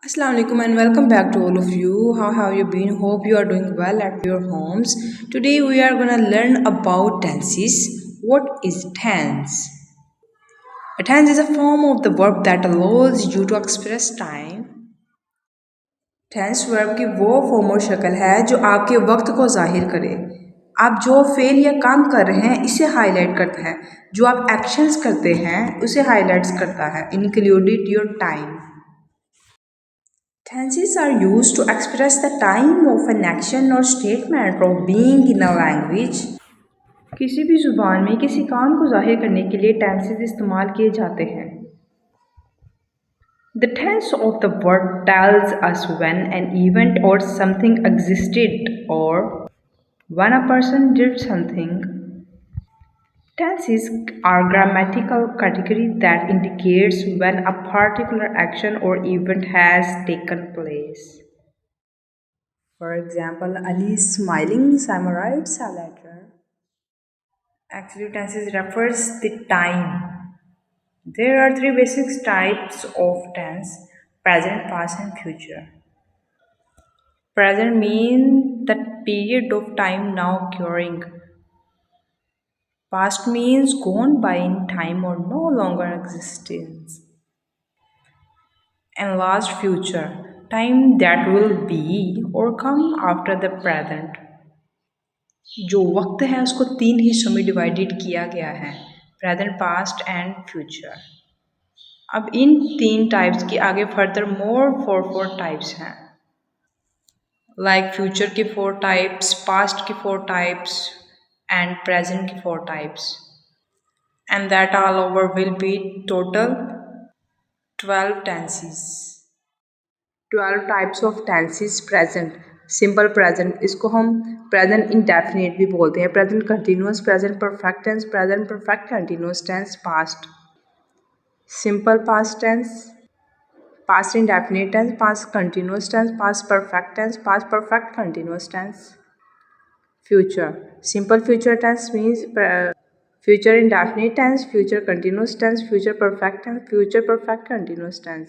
Assalamu alaikum and welcome back to all of you. How have you been? Hope you are doing well at your homes. Today we are gonna learn about tenses. What is tense? A tense is a form of the verb that allows you to express time. Tense verb की वो form और शक्ल है जो आपके वक्त को जाहिर करे। आप जो फेल या काम कर रहे हैं इसे हाईलाइट करता है। जो आप एक्शंस करते हैं उसे हाईलाइट्स करता है, included your time. Tenses are used to express the time of an action or statement of being in a language. किसी भी ज़ुबान में किसी काम को ज़ाहिर करने के लिए tenses इस्तेमाल किए जाते हैं। The tense of the word tells us when an event or something existed or when a person did something. Tenses are grammatical category that indicates when a particular action or event has taken place. For example, Ali is smiling, Simon writes a letter. Actually, tenses refers the time. There are three basic types of tense: present, past, and future. Present means the period of time now occurring. Past means gone by in time or no longer existence. And last, future, time that will be or come after the present. जो वक्त है उसको तीन हिस्सों में divided किया गया है: प्रेजेंट, पास्ट एंड फ्यूचर। अब इन तीन टाइप्स की आगे फर्दर मोर फोर टाइप्स हैं, लाइक फ्यूचर की 4 टाइप्स, पास्ट की 4 टाइप्स एंड प्रेजेंट की 4 types, and that all over will be total 12 tenses. 12 types of tenses present. Simple present, इसको हम प्रेजेंट इंडेफिनिट भी बोलते हैं। Present continuous, present perfect tense, present perfect continuous tense, past simple past tense, past indefinite tense, past continuous tense, past perfect tense, past perfect continuous tense. Future, simple future tense means future indefinite tense, future continuous tense, future perfect tense, future perfect continuous tense.